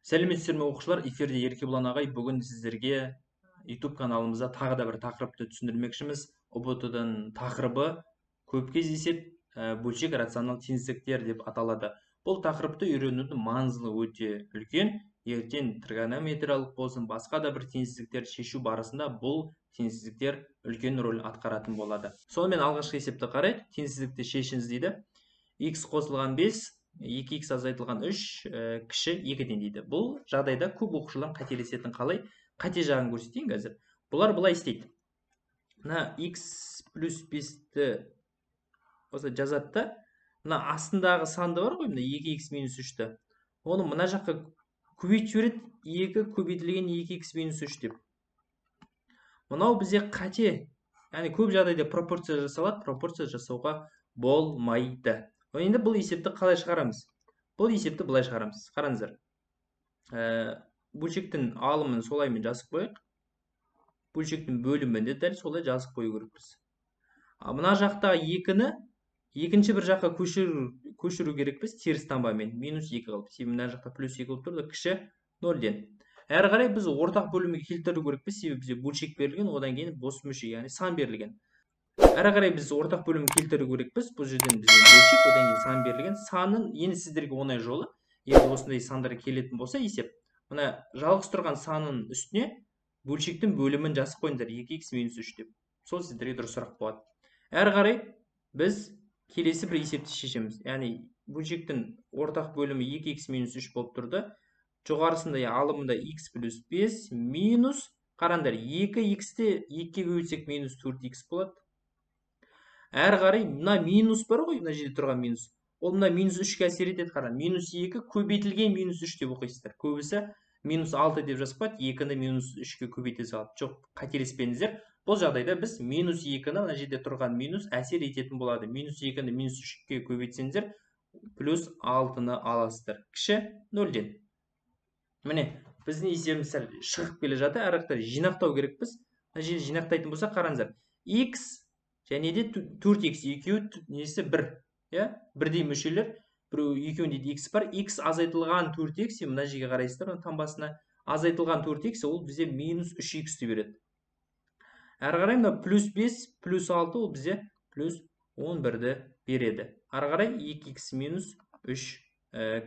Сәлеметсіздер ме оқушылар, эфирде Еркебұлан ағай. Бүгін сіздерге YouTube каналымызда тағы да бір тақырыпты түсіндірмекшіміз. ұбт-ның тақырыбы көп кездеседі, бөлшек рационал теңсіздіктер деп аталады. Бұл тақырыпты үйренудің маңызы өте үлкен. Ертең тригонометриялық болсын, басқа да бір теңсіздіктер шешу барысында бұл теңсіздіктер үлкен рөл атқаратын болады. Сонымен алғашқы есепті қарайық. Теңсіздікті шешіңіз дейді. X қосылған 5, 2x азайтылған 3 кіші 2-ден дейді. Бұл жағдайда көп оқушылар қателесетін қалай? Қате жағын көрсетейін қазір. Бұлар былай істейді. Мына x плюс 5-ті осы жазады да, мына астындағы санды бар ғой, мына 2x минус 3-ті. Оны мына жаққа көбейтіп жібереді, 2 көбейтілген 2x минус 3 деп. Мынау бізде қате. Яғни көп жағдайда пропорция жасалады, пропорция жасауға болмайды. Енді бұл есепті қалай шығарамыз? Бұл есепті былай шығарамыз. Қараңыздар. Бөлшектің алымын солаймен жазып қойық. Бөлшектің бөлімін де дәл солай жазып қою керекпіз. Мына жақта 2-ні екінші бір жаққа көшіру керекпіз теріс таңбамен. Минус 2 қылып. Себебі мына жақта плюс 2 қылып тұрды, кіші 0-ден. Әрі қарай біз ортақ бөлімге келтіру керекпіз. Себебі бізде бөлшек берілген, одан кейін бос мүше, яғни сан берілген. Әрі қарай біз ортақ бөлімін келтіру керекпіз. Бұл жерден бізде бөлшек, одан кейін сан берілген. Санын енді сіздерге оңай жолы. Енді осындай сандар келетін болса есеп. Мына жалғыз тұрған санын үстіне бөлшектің бөлімін жазып қойыңдар 2x минус 3 деп. Сол сіздерге дұрысырақ болады. Әрі қарай біз келесі бір есепті шешеміз. Яғни бөлшектің ортақ бөлімі 2x минус 3 болып тұрды. Жоғарысында алымында x плюс 5 минус, қараңдар, 2x-те 2-ге көбейтсек минус 4x болады. Әрі қарай мына минус бар ғой, мына жерде тұрған минус. Ол мына минус 3-ге әсер етеді, қара. Минус 2 көбейтілген минус 3 деп оқисыздар. Көбісі минус 6 деп жазып қойды, 2-ні минус 3-ге көбейте салады. Жоқ, қателеспеңіздер. Бұл жағдайда біз минус 2-ні мына жерде тұрған минус әсер ететін болады. Минус 2-ні минус 3-ге көбейтсеңіздер, плюс 6-ны аласыздар. Кіші 0-ден. Міне, біздің есебіміз шығып келе жатыр. Әрі қарай жинақтау керекпіз. Мына жерде жинақтайтын болса, қараңыздар. X және де 4x екеуі несі 1. Бірдей мүшелер, екеуінде x бар. X азайтылған 4x, мына жерге қарайсыздар, таңбасына. Азайтылған 4x ол бізде минус 3x-ті береді. Әрі қарай мына плюс 5, плюс 6 ол бізде плюс 11-ді береді. Әрі қарай 2x минус 3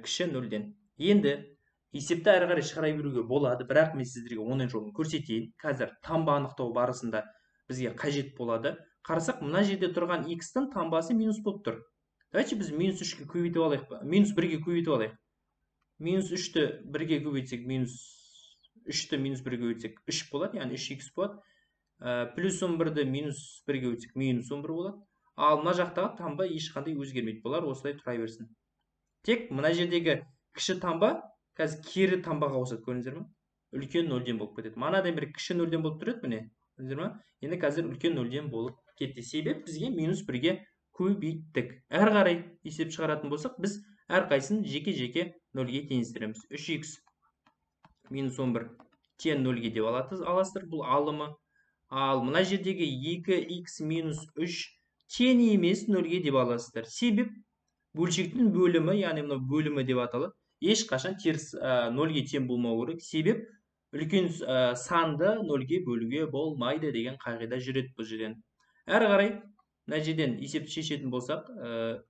кіші 0-ден. Енді есепті әрі қарай шығара беруге болады, бірақ мен сіздерге оңай жолын көрсетейін. Қазір таңба анықтау барысында бізге қажет болады. Қарасақ, мына жерде тұрған x-тің таңбасы минус болып тұр. Давайте біз минус 3-ке көбейтіп алайық па? Минус 1-ге көбейтіп алайық. Минус 3-ті 1-ге көбейтсек, минус 3-ті минус 1-ге көбейтсек 3 болады, яғни 3x болады. Плюс 11-ді минус 1-ге көбейтсек, минус 11 болады. Ал мына жақтағы таңба ешқандай өзгермейді. Бұлар осылай тұра берсін. Тек мына жердегі кіші таңба қазір кері таңбаға қосады, көрдіңіздер ме? Үлкен 0-ден болып кетеді. Манадан бері кіші 0-ден болып тұрады, міне. Көрдіңіздер ме? Енді қазір үлкен 0-ден болып кетті. Себеп бізге минус 1-ге көбейттік. Әрі қарай есеп шығаратын болсақ, біз әрқайсысын жеке-жеке 0-ге теңестіреміз. 3x минус 11 тең 0-ге деп аласыздар, бұл алымы. Ал мына жердегі 2x минус 3 тең емес 0-ге деп аласыздар. Себеп бөлшектің бөлімі, яғни мына бөлімі деп аталады. Ешқашан теріс 0-ге тең болмау керек. Себеп үлкен санды 0-ге бөлуге болмайды деген қағида жүреді бұл жерден. Әрі қарай мына жерден есепті шешетін болсақ,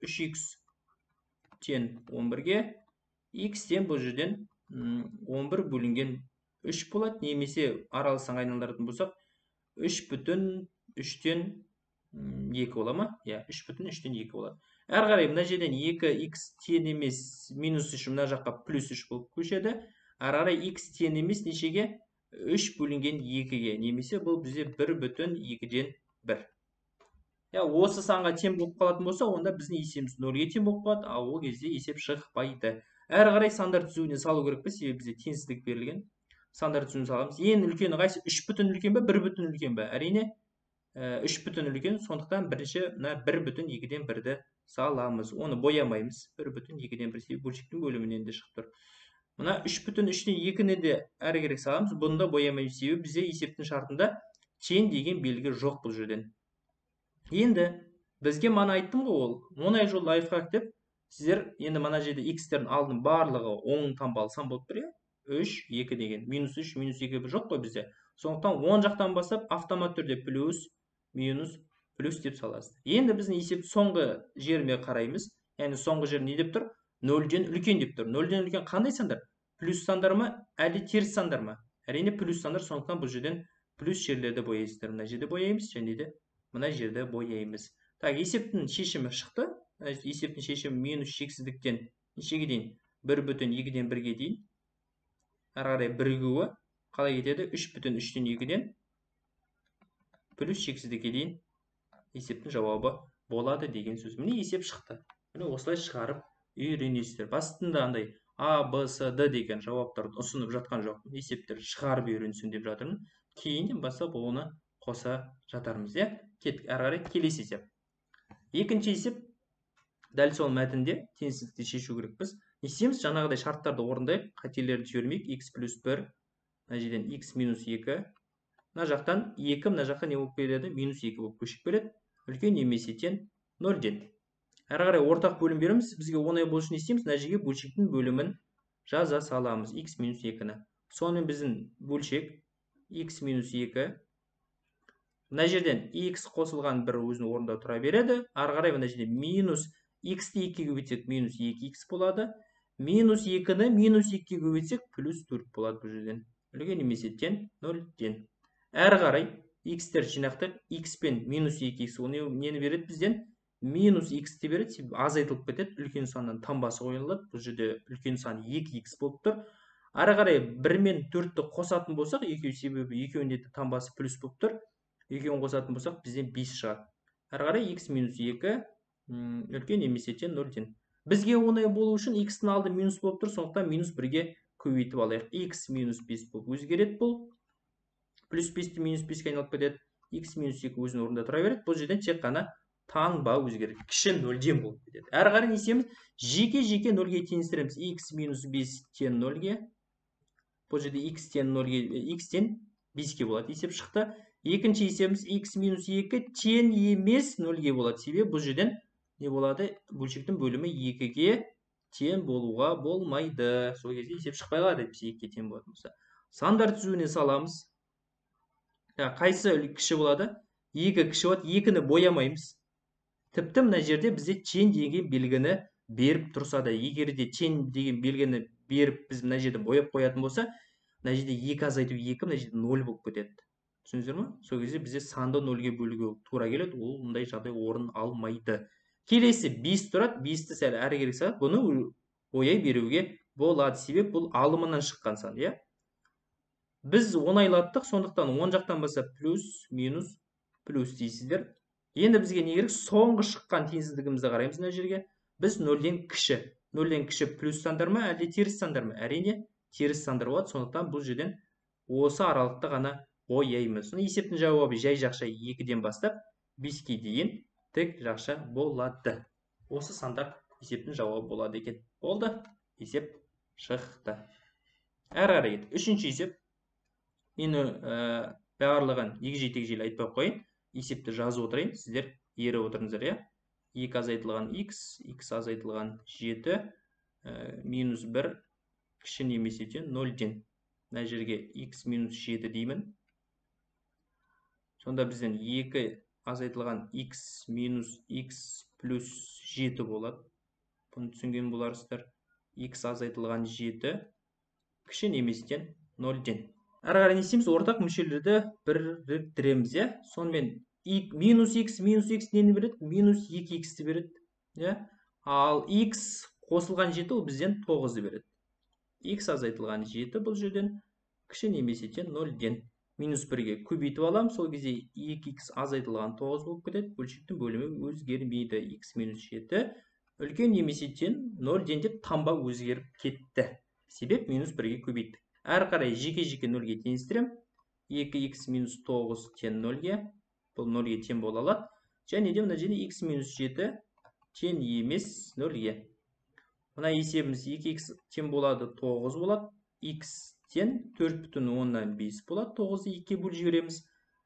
3x тең 11-ге, x тең бұл жерден 11 бөлінген 3 болады. Немесе аралысын айналдыратын болсақ, 3/3-тен 2 бола ма? 3/3-тен 2 болады. Әрі қарай мына жерден 2x тең емес минус 3 мына жаққа плюс 3 болып көшеді. Әрі қарай x тең емес нешеге? 3 бөлінген 2-ге. Немесе бұл бізде 1/2-ден 1. Осы санға тең болып қалатын болса, онда біздің есебіміз 0-ге тең болып қалады, ал ол кезде есеп шықпайды. Әрі қарай сандар түзуіне салу керекпіз, себебі бізде теңсіздік берілген. Сандар түзуіне саламыз. Ең үлкені қайсы? 3 үлкен бе, 1 үлкен бе? Әрине 3 үлкен, сондықтан бірінші 1/2-ден 1-ді саламыз. Оны боямаймыз. 1/2-ден 1 себебі бөлшектің бөлімінен де шығып тұр. Мына 3/3-тен 2-ні де әрі керек саламыз. Бұны да боямаймыз, себебі бізде есептің шартында тең деген белгі жоқ бұл жерден. Енді бізге мана айттым ғой, ол оңай жол лайфхак деп. Сіздер енді мана жерде x-тердің алдын барлығы оң таңбалы сан болып тұр, 3, 2 деген. Минус 3, минус 2 жоқ қой бізде. Сондықтан 10 жақтан бастап автомат түрде плюс, минус, плюс деп саласыз. Енді біздің есеп соңғы жеріне қараймыз. Яғни соңғы жер не деп тұр? 0-ден үлкен деп тұр. 0-ден үлкен қандай сандар? Плюс сандар ма, әлде теріс сандар ма? Әрине плюс сандар, сондықтан бұл жерден плюс жерлерді бояйсыздар. Мына жерде бояймыз, және де мына жерде бояймыз. Так, есептің шешімі шықты. Есептің шешімі минус шексіздіктен нешеге дейін? 1,2-ден 1-ге дейін. Әрі қарай бірігуі қалай кетеді? 3,3-ден 2-ден плюс шексіздікке дейін есептің жауабы болады деген сөз. Міне есеп шықты. Міне осылай шығарып үйренесіздер. Басында андай А, Б, С, Д деген жауаптарды ұсынып жатқан жоқпын. Есептер шығарып үйренсін деп жатырмын. Кейіннен бастап оны қоса жатармыз, иә? Кеттік, әрі қарай келесі есеп. Екінші есеп дәл сол мәтінде теңсіздікті шешу керекпіз. Не істейміз? Жаңағыдай шарттарды орындайық, қателерді жібермейік. X плюс 1, мына жерден x минус 2. Мына жақтан 2, мына жаққа не болып келеді? Минус 2 болып көшіп келеді. Үлкен немесе тең 0-ден. Әрі қарай ортақ бөлім береміз. Бізге оңай болу үшін не істейміз? Мына жерге бөлшектің бөлімін жаза саламыз. X минус 2-ні. Сонымен біздің бөлшек x минус 2. Мына жерден x қосылған бір өзінің орнында тұра береді. Ары қарай мына жерде минус x-ті 2-ге көбейтсек минус 2x болады. Минус 2-ні минус 2-ге көбейтсек плюс 4 болады бұл жерден. Үлкен немесе тең 0-ден. Әрі қарай x-тер жинақтық. X пен минус 2x нені береді бізден? Минус x-ті береді. Себебі азайтылып кетеді. Үлкен саннан таңбасы қойылады. Бұл жерде үлкен сан 2x болып тұр. Ары қарай 1 мен 4-ті қосатын болсақ, себебі екеуінде де таңбасы плюс болып тұр. Екеуін қосатын болсақ, бізден 5 шығады. Әрі қарай x минус 2 үлкен немесе тең 0-ден. Бізге оңай болу үшін x-тің алды минус болып тұр, сондықтан минус 1-ге көбейтіп алайық. X минус 5 болып өзгереді бұл. Плюс 5-ті минус 5-ге айналып кетеді. X минус 2 өзінің орнында тұра береді. Бұл жерден тек қана таңба өзгереді. Кіші 0-ден болып кетеді. Әрі қарай не істейміз? Жеке-жеке 0-ге теңестіреміз. X минус 5 тең 0-ге. Бұл жерде x тең 5-ге болады. Есеп шықты. Екінші есебіміз x минус 2 тең емес 0-ге болады. Себебі бұл жерден не болады? Бөлшектің бөлімі 2-ге тең болуға болмайды. Сол кезде есеп шықпай қалады, 2-ге тең болатын болса. Сандар түзуіне саламыз. Қайсы кіші болады? 2 кіші болады. 2-ні боямаймыз. Тіпті мына жерде бізде тең деген белгіні беріп тұрса да, егер де тең деген белгіні беріп біз мына жерде бояп қоятын болса, мына жерде 2 азайту 2, мына жерде 0 болып кетеді. Түсіндіңіздер ме? Сол кезде бізде санды 0-ге бөлуге тура келеді. Ол мұндай жағдай орын алмайды. Келесі 5 тұрады. 5-ті сәл әрі керек салады. Бұны бояй беруге болады. Себеп бұл алымынан шыққан сан, иә? Біз оңайлаттық, сондықтан 10 жақтан бастап плюс, минус, плюс дейсіздер. Енді бізге не керек? Соңғы шыққан теңсіздігімізді қараймыз мына жерге. Біз 0-ден кіші. 0-ден кіші плюс сандар ма, әлде теріс сандар ма? Әрине, теріс сандар болады. Сондықтан бұл жерден осы аралықты ғана бояймыз. Есептің жауабы жай жақша 2-ден бастап 5-ге дейін тік жақша болады. Осы сандар есептің жауабы болады екен. Болды. Есеп шықты. Әрі қарай кет. Үшінші есеп. Мен барлығын егжей-тегжейлі айтпай қойын. Есепті жазып отырайын. Сіздер еріп отырыңыздар, иә? 2 азайтылған x, x азайтылған 7, минус 1, кіші немесе тең 0-ден. Мына жерге x минус 7 деймін. Сонда бізден 2 азайтылған x минус x плюс 7 болады. Бұны түсінген боларсыздар. X азайтылған 7, кіші немесе тең 0-ден. Әрі қарай не істейміз? Ортақ мүшелерді біріктіреміз, иә? Сонымен минус x нені береді? Минус 2x-ті береді. Ал x қосылған 7 ол бізден 9-ды береді. X азайтылған 7 бұл жерден кіші немесе тең 0-ден. Минус 1-ге көбейтіп алам. Сол кезде 2x азайтылған 9 болып кетеді. Бөлшектің бөлімі өзгермейді. X минус 7 үлкен немесе тең 0-ден деп таңба өзгеріп кетті. Себеп минус 1-ге көбейттік. Әрі қарай жеке-жеке 0-ге теңестірем. 2x минус 9 тең 0-ге. Бұл 0-ге тең бола алады. Және де мына жерде x минус 7 тең емес 0-ге. Мына есебіміз 2x тең болады 9 болады. X тең 4,10-нан 5 болады. 9-ды 2-ге бөліп жібереміз.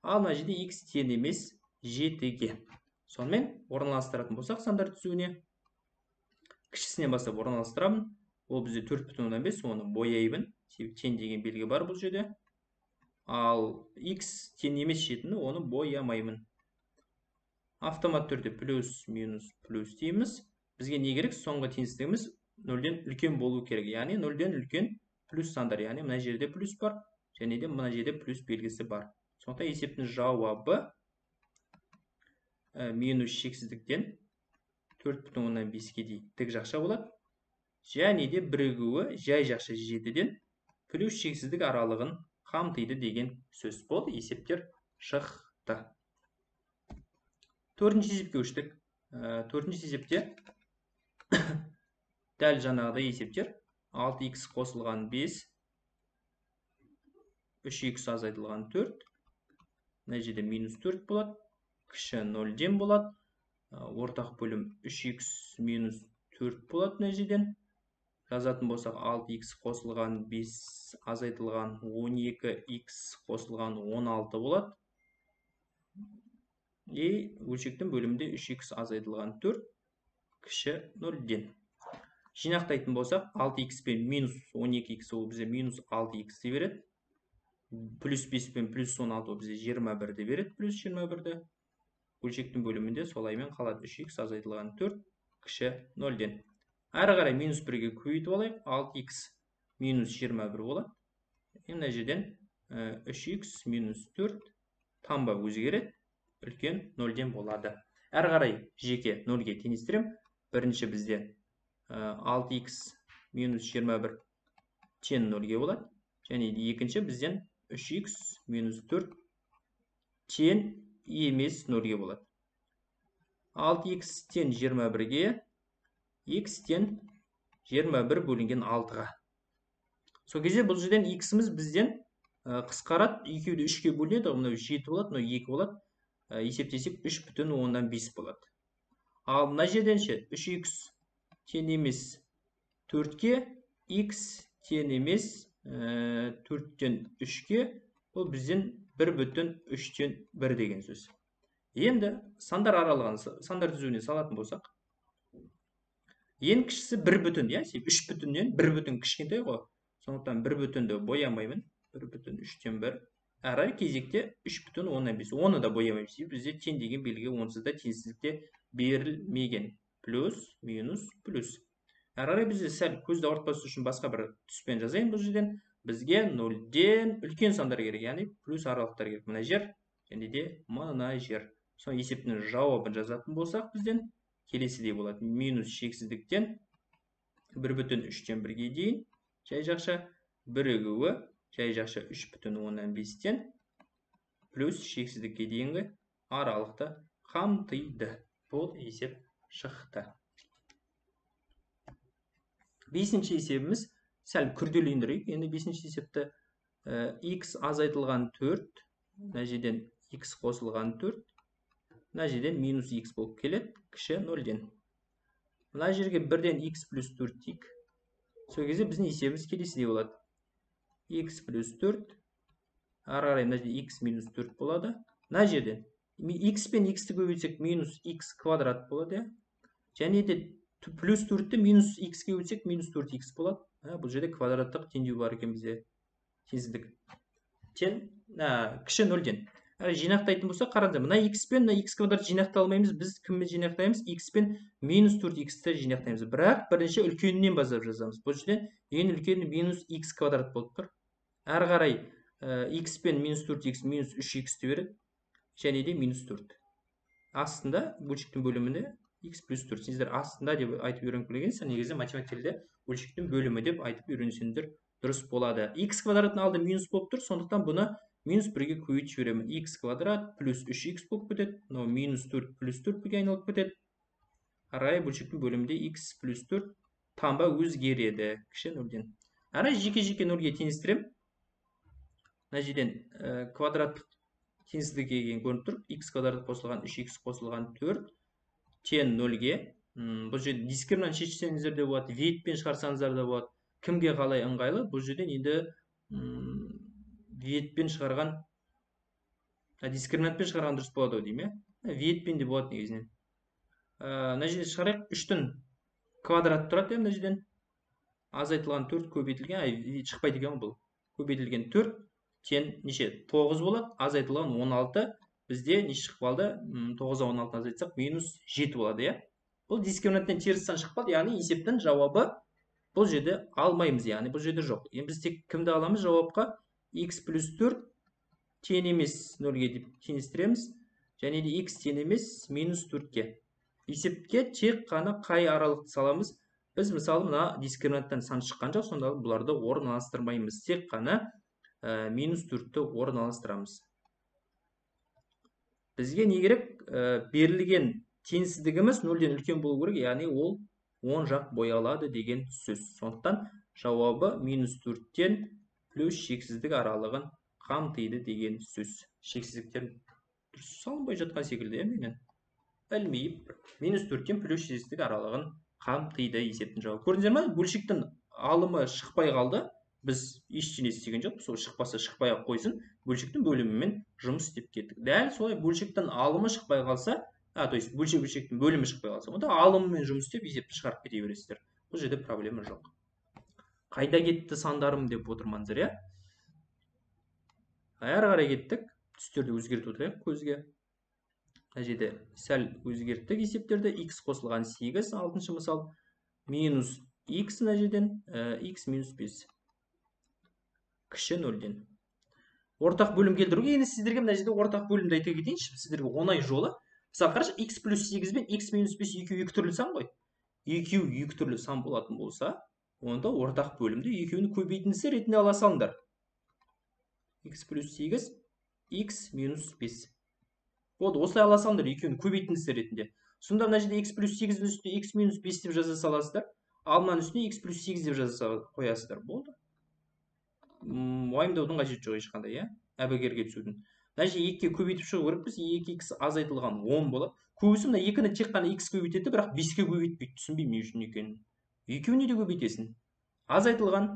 Ал мына жерде x тең емес 7-ге. Сонымен орналастыратын болсақ сандар түзуіне. Кішісінен бастап орналастырамын. Ол бізде 4,5, оны бояймын. себебі тең деген белгі бар бұл жерде. Ал x тең емес жетіні оны боямаймын. Автомат түрде плюс, минус, плюс дейміз. Бізге не керек? Соңғы теңсіздігіміз 0-ден үлкен болу керек. Яғни 0-ден үлкен плюс сандар. Яғни мына жерде плюс бар, және де мына жерде плюс белгісі бар. Сондықтан есептің жауабы минус шексіздіктен 4,5-ге дейін тік жақша болады. Және де бірігуі жай жақша 7-ден плюс шексіздік аралығын қамтиды деген сөз болды. Есептер шықты. Төртінші есепке көштік. Төртінші есепте дәл жаңағыдай есептер. 6x қосылған 5, 3x азайтылған 4. Мына жерде минус 4 болады. Кіші 0-ден болады. Ортақ бөлім 3x минус 4 болады мына жерден. Жазатын болсақ 6x қосылған 5 азайтылған 12x қосылған 16 болады. И өлшектің бөлімінде 3x азайтылған 4 кіші 0-ден. Жинақтайтын болсақ 6x пен минус 12x ол бізе минус 6x де береді. Плюс 5 пен плюс 16 ол бізе 21 де береді. Плюс 21-ді. Өлшектің бөлімінде солаймен қалады 3x азайтылған 4 кіші 0-ден. Әрі қарай минус 1-ге көбейтіп алайық. 6x минус 21 болады. Мына жерден 3x минус 4 таңба өзгереді. Үлкен 0-ден болады. Әрі қарай жеке 0-ге теңестірем. Бірінші бізде 6x минус 21 тең 0-ге болады. Және екінші бізден 3x минус 4 тең емес 0-ге болады. 6x тең 21-ге x тең 21 бөлінген 6-ға. Сол кезде бұл жерден x-іміз бізден қысқарады. Екеуді 3-ке бөлінеді. Мынау 7 болады, мынау 2 болады. Есептесек 3,5 болады. Ал мына жерден 3x тең емес 4-ке, x тең емес 4-тен 3-ке, бұл бізден 1,3-тен 1 деген сөз. Енді сандар аралығын, сандар түзуіне салатын болсақ, ең кішісі 1,5, 3,5-нен 1,5 кішкентай ғой. Сондықтан 1,5-ді боямаймын. 1,3-тен 1. Әрі кезекте 3,5. Оны да боямаймыз. Бізде тең деген белгі онсыз да теңсіздікте берілмеген. Плюс, минус, плюс. Әрі бізде сәл көзді ауыртпас үшін басқа бір түспен жазайын бұл жерден. Бізге 0-ден үлкен сандар керек, яғни плюс аралықтар керек. Мына жер, және де мына жер. Соң есептің жауабын жазатын болсақ, бізден келесідей болады. Минус шексіздіктен 1,3-тен 1-ге дейін жай жақша бірігуі жай жақша 3,5-тен плюс шексіздікке дейінгі аралықты қамтиды. Бұл есеп шықты. Бесінші есебіміз сәл күрделендірейік. Енді бесінші есепті x азайтылған 4, мына жерден x қосылған 4, мына жерден минус x болып келеді, кіші 0-ден. Мына жерге бірден x плюс 4 дейік. Сол кезде біздің есебіміз келесідей болады. X плюс 4, ары қарай мына жерде x минус 4 болады. Мына жерден x пен x-ті көбейтсек минус x квадрат болады. Және де плюс 4-ті минус x-ке көбейтсек минус 4x болады. Бұл жерде квадраттық теңдеу бар екен бізде. Теңсіздік. Тең кіші 0-ден. Жинақтайтын болса, қараңыздар, мына x пен x квадрат жинақталмаймыз. Біз кіммен жинақтаймыз? X пен минус 4x-ті жинақтаймыз. Бірақ бірінші үлкенінен бастап жазамыз. Бұл жерден ең үлкені минус x квадрат болып тұр. Әрі қарай x пен минус 4x минус 3x-ті береді. Және де минус 4. Астында бөлшектің бөлімінде x плюс 4. Сіздер астында деп айтып үйренкілегенсіз. Негізі математиктерде бөлшектің бөлімі деп айтып үйренсеңдер дұрыс болады. X квадраттың алды минус болып тұр. Сондықтан бұны минус 1-ге көбейтіп жіберемін. X квадрат плюс 3x болып кетеді. Мынау минус 4 плюс 4-ге айналып кетеді. Арай бөлшектің бөлімінде x плюс 4 таңба өзгереді. Кіші 0-ден. Арай жеке-жеке 0-ге теңестірем. Мына жерден квадраттық теңсіздікке келген көрініп тұр. X квадрат қосылған 3x қосылған 4 тең 0-ге. Бұл жерде дискриминант шешсеңіздер де болады, ветпен шығарсаңыздар да болады. Кімге қалай ыңғайлы? Бұл жерден енді ветпен шығарған, дискриминантпен шығарған дұрыс болады деймін. Ветпен де болады негізінен. Мына жерде шығарайық. 3-тің квадрат тұрады, мына жерден. азайтылған 4 көбейтілген, шықпайды екен бұл. Көбейтілген 4 тең неше? 9 болады. Азайтылған 16 бізде неше шығып қалды? 9-а 16-ны азайтсақ минус 7 болады, иә. Бұл дискриминанттан теріс сан шықпады, яғни есептің жауабы бұл жерде алмаймыз, яғни бұл жерде жоқ. Енді біз тек кімді аламыз жауапқа? X плюс 4 тең емес 0-ге деп теңестіреміз. Және де x тең емес минус 4-ке. Есепке тек қана қай аралықты саламыз? Біз мысалы мына дискриминанттан сан шыққан жоқ, сонда бұларды орналастырмаймыз. Тек қана минус 4-ті орналастырамыз. Бізге не керек? Берілген теңсіздігіміз 0-ден үлкен болу керек, яғни ол 10 жақ боялады деген сөз. Сондықтан жауабы минус 4-тен плюс шексіздік аралығын қамтиды деген сөз. Шексіздіктер дұрыс салынбай жатқан секілді, менен білмейіп. Минус 4-тен плюс шексіздік аралығын қамтиды есептің жауабы. Көрдіңіздер ме? Бөлшектің алымы шықпай қалды. Біз ештеңе істеген жоқпыз. Сол шықпаса шықпай ақ қойсын. Бөлшектің бөлімімен жұмыс істеп кеттік. Дәл солай бөлшектің алымы шықпай қалса, то есть бөлшектің бөлімі шықпай қалса, онда алымымен жұмыс істеп есепті шығарып кете бересіздер. Бұл жерде проблема жоқ. Қайда кетті сандарым деп отырмаңыздар, иә? Әрі қарай кеттік. Түстерді өзгертіп отырайық көзге. Мына жерде сәл өзгерттік есептерді. X қосылған 8, 6-шы мысал. Минус x мына жерден x минус 5. Кіші 0-ден. Ортақ бөлім келтіруге, енді сіздерге мына жерде ортақ бөлімді айта кетейінші, сіздерге оңай жолы. Мысалы, қарашы, x плюс 8 бен x минус 5 екеуі екі түрлі сан ғой. Екеуі екі түрлі сан болатын болса, онда ортақ бөлімді екеуінің көбейтіндісі ретінде ала салыңдар. X плюс 8, x минус 5. Болды, осылай ала салыңдар екеуінің көбейтіндісі ретінде. Сонда мына жерде x плюс 8-дің үстіне x минус 5 деп жаза саласыздар. Ал мынаның үстіне x плюс 8 деп жаза қоясыздар. Болды. Уайымдаудың қажеті жоқ ешқандай, иә? Әбігерге түсудің. Мына жерде 2-ге көбейтіп шығу керекпіз. 2x азайтылған 10 болады. Көбісі мына 2-ні тек қана x көбейтеді, бірақ 5-ге көбейтпейді. Түсінбеймін не үшін екенін. Екеуіне де көбейтесің. Азайтылған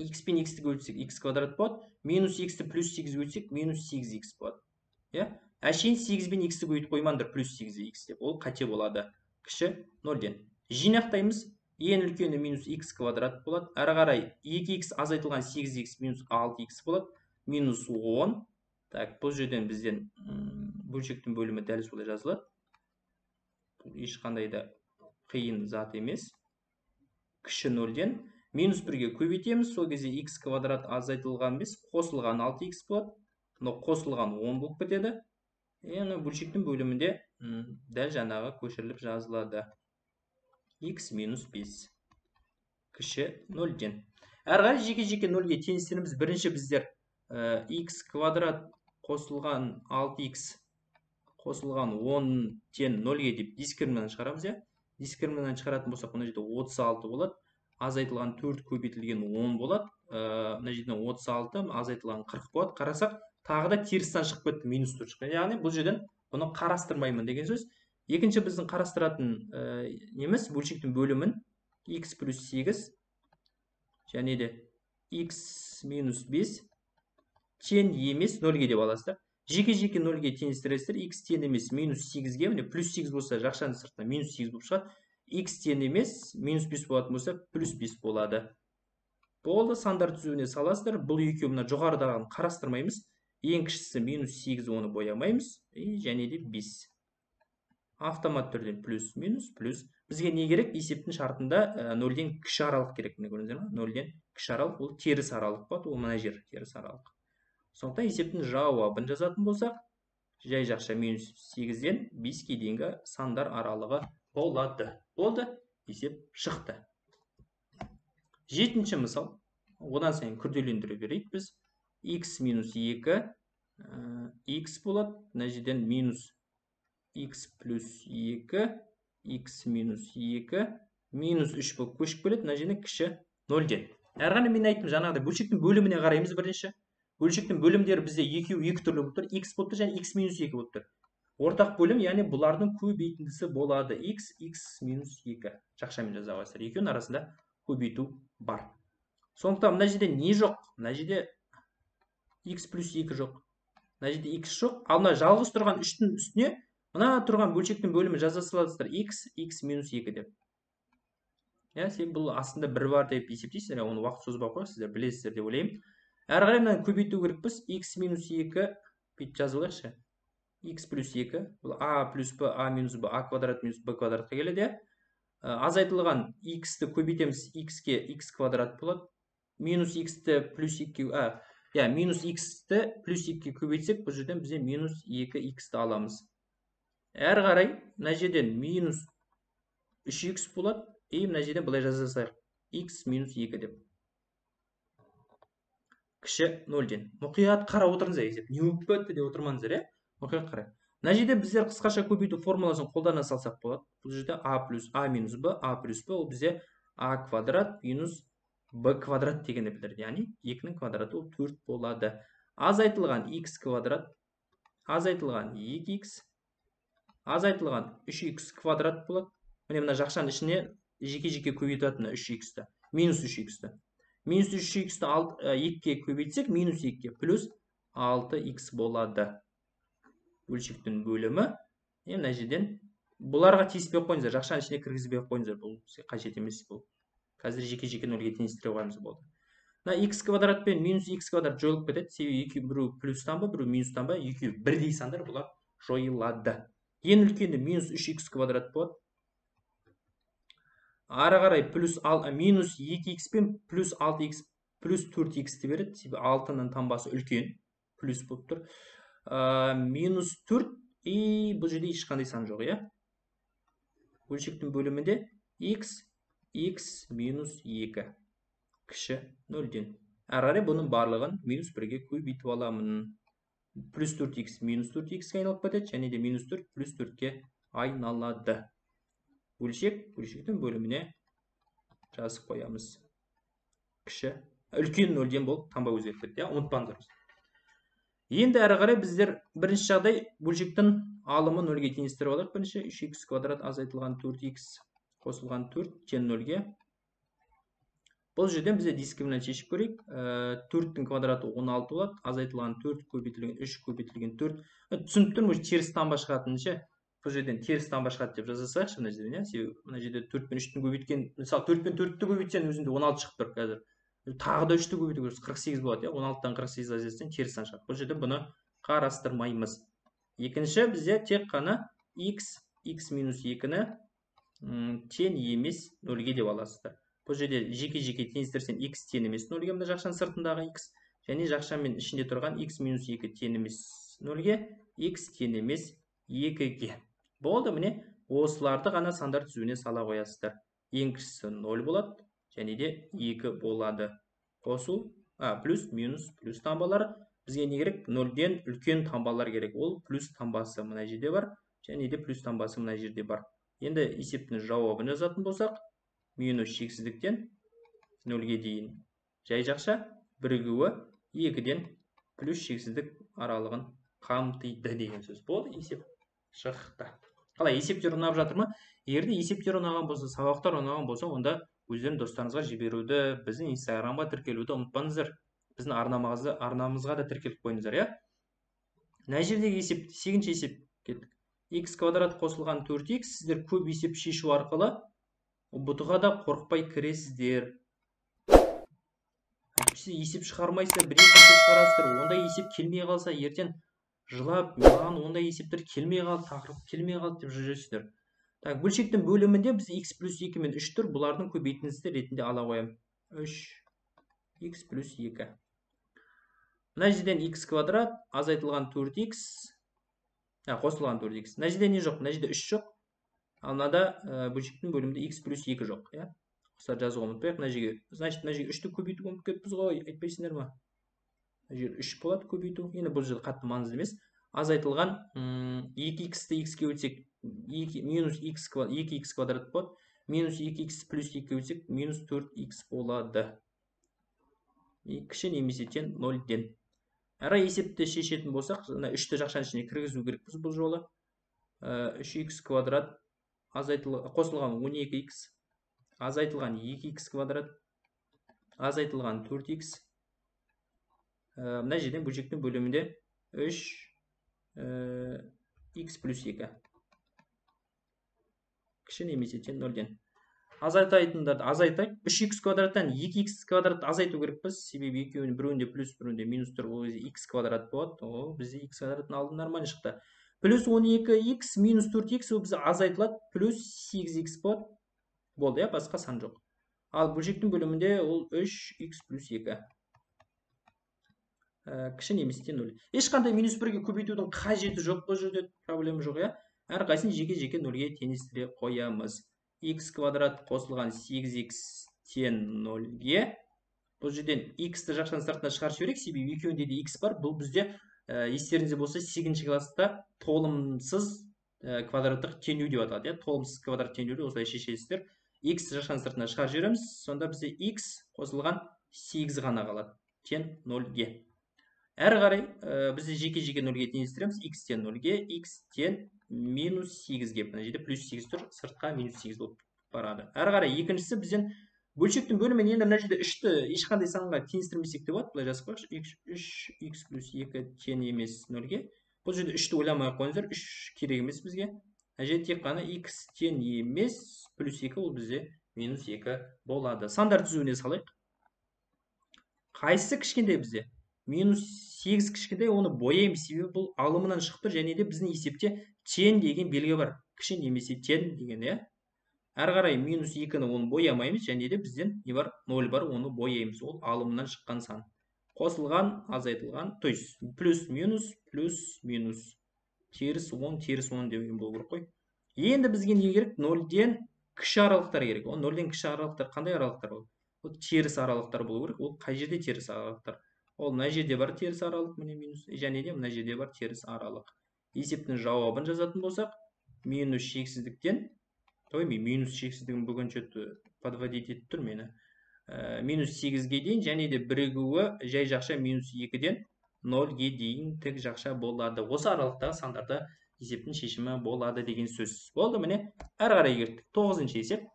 x пен x-ті көбейтсек x квадрат болады. Минус x-ті плюс 8 көбейтсек минус 8x болады. Иә? Әшейін 8 пен x-ті көбейтіп қоймаңдар плюс 8x деп. Ол қате болады. Кіші 0-ден. Жинақтаймыз. Ең үлкені минус x квадрат болады. Әрі қарай 2x азайтылған 8x минус 6x болады. Минус 10. Так, бұл жерден бізден бөлшектің бөлімі дәл солай жазылады. Бұл ешқандай да қиын зат емес. Кіші 0-ден. Минус 1-ге көбейтеміз. Сол кезде x квадрат азайтылған 5, қосылған 6x болады. Қосылған 10 болып кетеді. Енді бөлшектің бөлімінде дәл жаңағы көшіріліп жазылады. X минус 5. Кіші 0-ден. Әрі қарай жеке-жеке 0-ге теңестіреміз. Бірінші біздер x квадрат қосылған 6x қосылған 10 тең 0-ге деп дискриминант шығарамыз, иә? Дискриминант шығаратын болсақ, мына жерде 36 болады. Азайтылған 4 көбейтілген 10 болады. Мына жерден 36, азайтылған 40 болады. Қарасақ, тағы да теріс сан шығып кетті, минус 4 шықты. Яғни бұл жерден бұны қарастырмаймын деген сөз. Екінші біздің қарастыратын неміз бөлшектің бөлімін x плюс 8 және де x минус 5 тең емес 0-ге деп аласыздар. Жеке-жеке 0-ге теңестіресіздер. X тең емес минус 8-ге, міне плюс 8 болса жақшаның сыртына минус 8 болып шығады. X тең емес минус 5 болатын болса плюс 5 болады. Болды, сандар түзуіне саласыздар. Бұл екеуі мына жоғарыдағыны қарастырмаймыз. Ең кішісі минус 8, оны боямаймыз. Және де 5. Автомат түрден плюс, минус, плюс. Бізге не керек? Есептің шартында 0-ден кіші аралық керек. 0-ден кіші аралық, ол теріс аралық болады. Ол мына жер теріс аралық. Сондықтан есептің жауабын жазатын болсақ, жай жақша минус 8-ден 5-ге дейінгі сандар аралығы болады. Болды, есеп шықты. 7-ші мысал. Одан сайын күрделендіре берейік біз. X минус 2, x болады. Мына жерден минус x плюс 2, x минус 2, минус 3 болып көшіп келеді. Мына жерден кіші 0-ден. Әрғаны мен айттым, жаңағыдай бөлшектің бөліміне қараймыз бірінші. Бөлшектің бөлімдері бізде екеуі екі түрлі болып тұр. X болып тұр және x минус 2 болып тұр. Ортақ бөлім, яғни бұлардың көбейтіндісі болады. X минус 2. Жақшамен жаза қойсыздар. Екеуінің арасында көбейту бар. Сондықтан мына жерде не жоқ? Мына жерде x плюс 2 жоқ. Мына жерде x жоқ. Ал мына жалғыз тұрған 3-тің үстіне мына тұрған бөлшектің бөлімі жаза саласыздар. X минус 2 деп. иә, себебі бұл астында 1 бар деп есептейсіздер, оны уақыт созбай ақ қояйық, сіздер білесіздер деп ойлаймын. Әрі қарай мынаны көбейту керекпіз. X минус 2 бүйтіп жазып алайықшы. X плюс 2 бұл a плюс b, a минус b, a квадрат минус b квадратқа келеді. Азайтылған x-ті көбейтеміз, x-ке x квадрат болады. Минус x-ті плюс 2, минус x-ті плюс 2-ке көбейтсек, бұл жерден бізде минус 2x-ті аламыз. Әрі қарай мына жерден минус 3x болады. Мына жерден былай жазасақ, x минус 2 деп. Кіші 0-ден. Мұқият қарап отырыңыздар, есеп. Не болып кетті деп отырмаңыздар, мұқият қарай. Мына жерде біздер қысқаша көбейту формуласын қолдана салсақ болады. Бұл жерде a плюс a минус b, a плюс b ол бізде a квадрат минус b квадрат дегенді білдіреді. Яғни 2-нің квадраты ол 4 болады. Азайтылған x квадрат, азайтылған 2x, азайтылған 3x квадрат болады. Міне мына жақшаның ішіне жеке-жеке көбейтатыны 3x-ті, минус 3x-ті. Минус 3x-ті 2-ке көбейтсек, минус 2-ке плюс 6x болады. Бөлшектің бөлімі. Мына жерден бұларға тиіспей қойыңыздар, жақшаның ішіне кіргізбей қойыңыздар. Бұл қажет емес бұл. Қазір жеке-жеке нөлге теңестіре қоймыз болды. Мына x квадрат пен минус x квадрат жойылып кетеді. Себебі екеуі біреу плюстан ба, біреу минустан ба, екеуі бірдей сандар, бұлар жойылады. Ең үлкені минус 3x квадрат болады. Ары қарай минус 2x пен плюс 6x плюс 4x-ті береді. Себебі 6-ның таңбасы үлкен, плюс болып тұр. Минус 4, бұл жерде ешқандай сан жоқ, бөлшектің бөлімінде x минус 2 кіші 0-ден. Әрі қарай бұның барлығын минус 1-ге көбейтіп аламын. Плюс 4x минус 4x-ке айналып кетеді, және де минус 4 плюс 4-ке айналады. Бөлшектің бөліміне жазып қоямыз. Кіші, үлкен 0-ден болып таңба өзгеріп кетті, ұмытпаңыздар. Енді әрі қарай біздер бірінші жағдай бөлшектің алымы 0-ге теңестіріп алайық. Бірінші 3x квадрат азайтылған 4x қосылған 4 тең 0-ге. Бұл жерден бізде дискриминант шешіп көрейік. 4-тің квадраты 16 болады. Азайтылған 4 көбейтілген 3 көбейтілген 4. Түсініп тұрмын, теріс таңба шығатынынша. Бұл жерден теріс таңба шығады деп жазасайықшы мына жерден, себебі мына жерде 4 пен 3-тің көбейткен, мысалы 4 пен 4-ті көбейтсең өзінде 16 шығып тұр қазір. Тағы да 3-ті көбейту керек, 48 болады, 16-дан 48 азайтсаң теріс сан шығады. Бұл жерде бұны қарастырмаймыз. Екінші бізде тек қана x минус 2-ні тең емес 0-ге деп аласыздар. Бұл жерде жеке-жеке теңестірсең x тең емес 0-ге, мына жақшаның сыртындағы x, және жақшамен ішінде тұрған x минус 2 тең емес 0-ге, x тең емес 2-ге. Болды, міне осыларды ғана сандар тізуіне сала қоясыздар. Ең кішісі 0 болады, және де 2 болады. Қосу, плюс, минус, плюс таңбалары. Бізге не керек? 0-ден үлкен таңбалар керек. Ол плюс таңбасы мына жерде бар, және де плюс таңбасы мына жерде бар. Енді есептің жауабын жазатын болсақ, минус шексіздіктен 0-ге дейін жай жақша бірігуі 2-ден плюс шексіздік аралығын қамтиды деген сөз. Болды, есеп шықты. Қалай, есептер ұнап жатыр ма? Егерде есептер ұнаған болса, сабақтар ұнаған болса, онда өздерін достарыңызға жіберуді, біздің инстаграмға тіркелуді ұмытпаңыздар. Біздің арнамызға да тіркеліп қойыңыздар, Мына жердегі есеп, 8-ші есеп кеттік. X квадрат қосылған 4x, сіздер көп есеп шешу арқылы ұбытуға да қорықпай кіресіздер. Есеп шығармайсыздар, бір есеп шығарасыздар, онда есеп келмей қалса, ертең жылап, маған ондай есептер келмей қалды, тақырып келмей қалды деп жүресіздер. Бөлшектің бөлімінде біз x плюс 2 мен 3 тұр, бұлардың көбейтіндісі ретінде ала қоямын. 3x плюс 2. Мына жерден x квадрат, азайтылған 4x, қосылған 4x. Мына жерде не жоқ? Мына жерде 3 жоқ. Ал мынада бөлшектің бөлімінде x плюс 2 жоқ. Осылар жазуға ұмытпайық. Мына жерге, значит, мына жерге 3-ті көбейтуге ұмытып кетіппіз ғой, айтпайсыңдар ма? Мына жерде 3 болады көбейту. Енді бұл жерде қатты маңызды емес. Азайтылған 2x-ті x-ке өтсек, минус 2x квадрат болады. Минус 2x плюс 2-ке өтсек, минус 4x болады. Кіші немесе тең 0-ден. Әрі есепті шешетін болсақ, 3-ті жақшаның ішіне кіргізу керекпіз бұл жолы. 3x квадрат қосылған 12x, азайтылған 2x квадрат, азайтылған 4x. Мына жерден бөлшектің бөлімінде 3x плюс 2. Кіші немесе тең 0-ден. азайтайтындарды азайтайық. 3x квадраттан 2x квадрат азайту керекпіз. Себебі екеуінің біреуінде плюс, біреуінде минус тұр. Ол кезде x квадрат болады. О, бізде x квадраттың алды нормально шықты. Плюс 12x минус 4x ол бізде азайтылады. Плюс 8x болады. Болды, басқа сан жоқ. Ал бөлшектің бөлімінде ол 3x плюс 2. Кіші немесе 0. Ешқандай минус 1-ге көбейтудің қажеті жоқ, бұл жерде проблема жоқ, әрқайсысын жеке-жеке 0-ге теңестіре қоямыз. X квадрат қосылған 8x тең 0-ге. Бұл жерден x-ті жақшаның сыртына шығарып жіберейік, себебі екеуінде де x бар. Бұл бізде естеріңізде болса 8-ші класста толымсыз квадраттық теңеу деп аталады. Толымсыз квадрат теңеуді осылай шешесіздер. X-ті жақшаның сыртына шығарып жібереміз. Сонда бізде x қосылған 8 ғана қалады. Тең 0-ге. Әрі қарай бізде жеке-жеке 0-ге теңестіреміз. X тең 0-ге, x тең минус 8-ге. Мына жерде плюс 8 тұр, сыртқа минус 8 болып барады. Әрі қарай екіншісі бізден бөлшектің бөлімін енді мына жерде 3-ті ешқандай санға теңестірмесек те болады. Былай жазып қояйықшы. 3x плюс 2 тең емес 0-ге. Бұл жерде 3-ті ойламай қойыңыздар. 3 керек емес бізге. Мына жерде тек қана x тең емес плюс 2 ол бізде минус 2 болады. Сандар түзуіне салайық. Қайсысы кішкентай бізде? Минус 8 кішкентай, оны бояймыз, себебі бұл алымынан шығып тұр, және де біздің есепте тең деген белгі бар. Кіші немесе тең деген, Әрі қарай минус 2-ні оны боямаймыз, және де бізден не бар? 0 бар, оны бояймыз. Ол алымынан шыққан сан. Қосылған, азайтылған, то есть плюс минус, теріс 10 деген болу керек қой. Енді бізге не керек? 0-ден кіші аралықтар керек. Ол 0-ден кіші аралықтар қандай аралықтар ол? Ол теріс аралықтар болу керек. Ол қай жерде теріс аралықтар? Ол мына жерде бар теріс аралық, міне минус, және де мына жерде бар теріс аралық. Есептің жауабын жазатын болсақ, минус шексіздіктен, минус шексіздігін бүгін что-то подводить етіп тұр мені. Минус 8-ге дейін, және де бірігуі жай жақша минус 2-ден 0-ге дейін тік жақша болады. Осы аралықтағы сандарда есептің шешімі болады деген сөз. Болды, міне, әрі қарай кеттік. 9-шы есеп.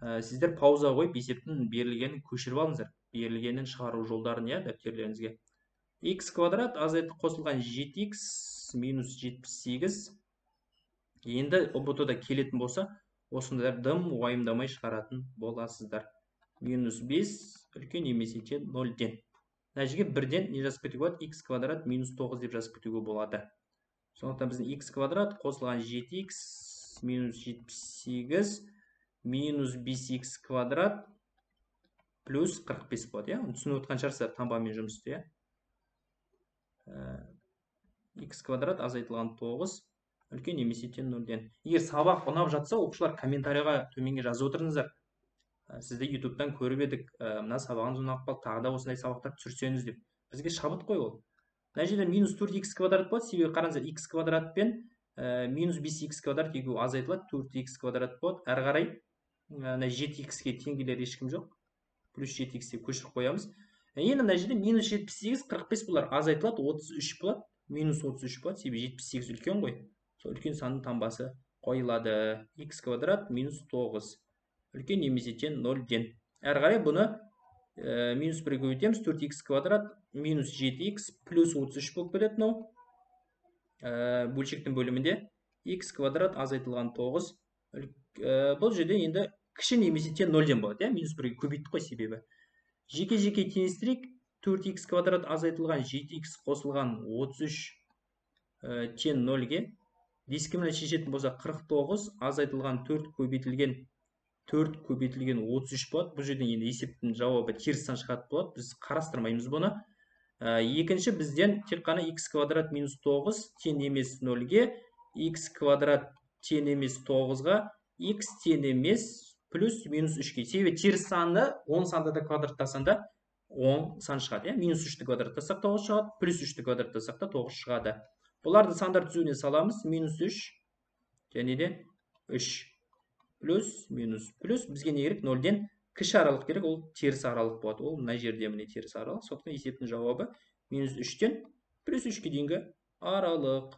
Сіздер пауза қойып есептің берілгенін көшіріп алыңыздар. Берілгенін шығару жолдарын, дәптерлеріңізге. X квадрат азайтып қосылған 7x минус 78. Енді ұбт-да келетін болса, осындай дым уайымдамай шығаратын боласыздар. Минус 5 үлкен немесе тең 0-ден. Нәтижеге 1-ден не жазып кетуге болады? X квадрат минус 9 деп жазып кетуге болады. Сондықтан біздің x квадрат қосылған 7x минус 78 минус 5x квадрат плюс 45 болады, түсініп отқан шығарсыздар таңбамен жұмысты, x квадрат азайтылған 9 үлкен немесе тең 0-ден. Егер сабақ ұнап жатса, оқушылар комментарийға төменге жазып отырыңыздар. Сізді YouTube-тан көріп едік, мына сабағыңыз ұнап қалды, тағы да осындай сабақтар түсірсеңіз деп. Бізге шабыт қой ол. Мына жерде минус 4x квадрат болады, себебі қараңыздар, x квадрат пен минус 5x квадрат екеуі азайтылады, 4x квадрат болады. Әрі қарай 7x-ке теңгелер ешкім жоқ. Плюс 7x-ке көшіріп қоямыз. Енді мына жерде минус 78, 45 бұлар азайтылады, 33 болады, минус 33 болады, себебі 78 үлкен ғой. Сол үлкен санның таңбасы қойылады. X квадрат минус 9 үлкен немесе тең 0-ден. Әрі қарай бұны минус 1-ге көбейтеміз, 4x квадрат минус 7x плюс 33 болып кетеді мынау. Бөлшектің бөлімінде x квадрат азайтылған 9. Бұл жерде енді кіші немесе тең 0-ден болады, минус 1-ге көбейттік қой себебі. Жеке-жеке теңестірейік, 4x квадрат азайтылған 7x қосылған 33 тең 0-ге. Дискімені шешетін болса 49 азайтылған 4 көбейтілген 33 болады. Бұл жерден енді есептің жауабы теріс сан шығатын болады. Біз қарастырмаймыз бұны. Екінші бізден тек қана x квадрат минус 9 тең емес 0-ге, x квадрат тең емес 9-ға, x тең емес плюс минус 3-ге. Себебі теріс санды 10 санды да квадраттасанда 10 сан шығады. Минус 3-ті квадраттасақ 9 шығады, плюс 3-ті квадраттасақ 9 шығады. Бұларды сандар түзуіне саламыз. Минус 3 және де 3 плюс минус плюс. Бізге не керек? 0-ден кіші аралық керек, ол теріс аралық болады. Ол мына жерде міне теріс аралық. Сондықтан есептің жауабы минус 3-тен плюс 3-ке дейінгі аралық.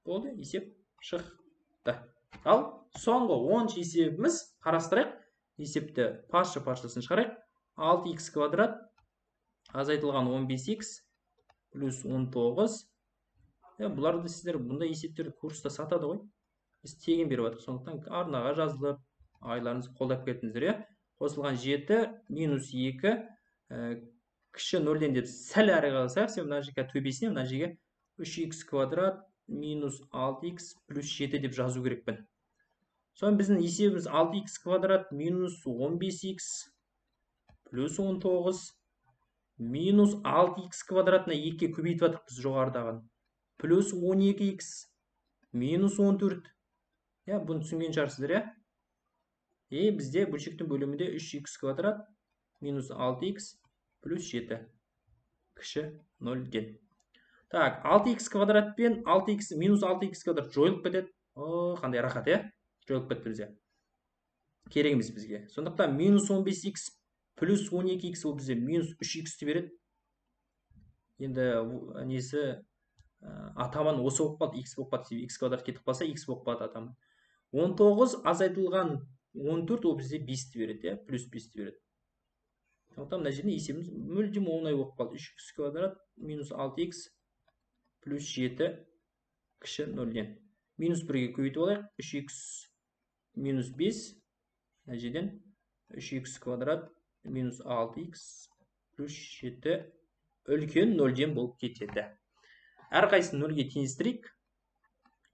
Болды, есеп шықты. Ал соңғы 10 есебіміз қарастырайық. Есепті парша-паршасын шығарайық. 6x квадрат азайтылған 15x плюс 19. Бұларды сіздер бұндай есептерді курста сатады ғой. Біз тегін беріп жатырмыз. Сондықтан арнаға жазылып, айларыңызды қолдап кеттіңіздер, иә. Қосылған 7 минус 2 кіші 0-ден деп сәл әрі қалсақ, сен мына жерге төбесіне мына жерге 3х квадрат минус 6х плюс 7 деп жазу керекпін. Соны біздің есебіміз 6х квадрат минус 15х плюс 19 минус 6х квадратына 2-ке көбейтіп жатырық біз жоғарыдағын. Плюс 12х минус 14. Я, бұны түсінген шығарсыздар, я? Бізде бөлшектің бөлімінде 3х квадрат минус 6х плюс 7 кіші 0-ден. Так, 6х квадрат пен 6х минус 6х квадрат жойылып кетеді. Қандай рахат, я? Жойылып кетті бізде. Керек емес бізге. Сондықтан минус 15х плюс 12х ол бізде минус 3х береді. Енді несі атаман осы болып қалды, х болып қалды. Х квадрат кетіп қалса, х болып қалды атаман. 19 азайтылған 14 ол бізде 5 береді, я? Плюс 5 береді. Сондықтан мына жерде есебіміз мүлдем оңай болып қалды. 3х квадрат минус 6х плюс 7 кіші 0-ден. Минус 1-ге көбейтіп алайық. 3х минус 5. Мына жерден 3х квадрат минус 6х плюс 7 үлкен 0-ден болып кетеді. Әрқайсысын 0-ге теңестірейік.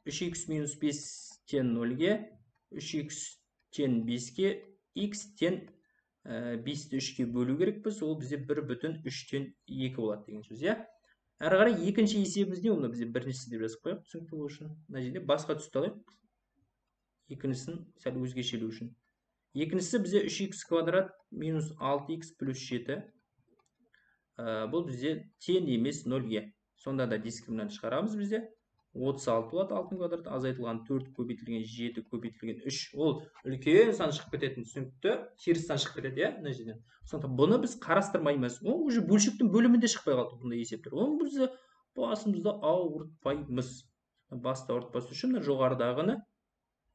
3х минус 5-тен 0-ге, 3х-тен 5-ге, х-тен 5-ті 3-ке бөлу керекпіз. Ол бізде 1,3-тен 2 болады деген сөз, иә? Әрі қарай екінші есебіміз не? Оны бізде біріншісі деп жазып қояйық, түсінікті болу үшін. Мына жерде басқа түсті алайық. Екіншісін сәл өзгешелеу үшін. Екіншісі бізде 3х квадрат минус 6х плюс 7. Бұл бізде тең емес 0-ге. Сонда да дискриминант шығарамыз бізде. 36 болады 6 квадрат, азайтылған 4 көбейтілген 7 көбейтілген 3. Ол үлкен сан шығып кететін, түсінікті, теріс сан шығып кетеді, иә, мына жерден. Сондықтан бұны біз қарастырмаймыз. Ол уже бөлшектің бөлімінде шықпай қалды бұндай есептер. Оны біз басымызды ауыртпаймыз. Басты ауыртпас үшін жоғарыдағыны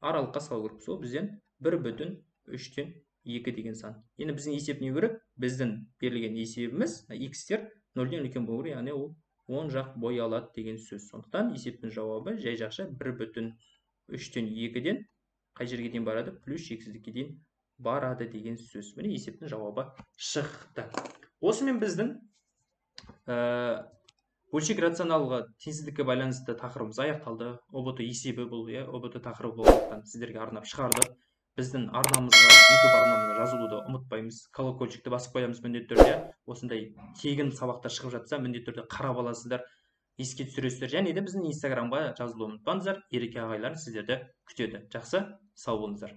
аралыққа салу керекпіз. Ол бізден 1,3-тен 2 деген сан. Енді біздің есеп не керек? Біздің берілген есебіміз х-тер 0-ден үлкен болу керек, яғни ол 10 жақ бой алады деген сөз. Сондықтан есептің жауабы жай жақша 1,3-тен 2-ден қай жерге дейін барады? Плюс шексіздікке дейін барады деген сөз. Міне есептің жауабы шықты. Осымен біздің бөлшек рационалға теңсіздікке байланысты тақырыбымыз аяқталды. ОБТ есебі бұл, ОБТ тақырыбы болғандықтан сіздерге арнап шығардық. Біздің арнамызға, YouTube арнамызға жазылуды ұмытпаймыз. Колокольчикті басып қоямыз міндетті түрде. Осындай тегін сабақтар шығып жатса, міндетті түрде қарап аласыздар, еске түсіресіздер. Және де біздің Инстаграмға жазылуды ұмытпаңыздар. Ереке ағайлар сіздерді күтеді. Жақсы, сау болыңыздар.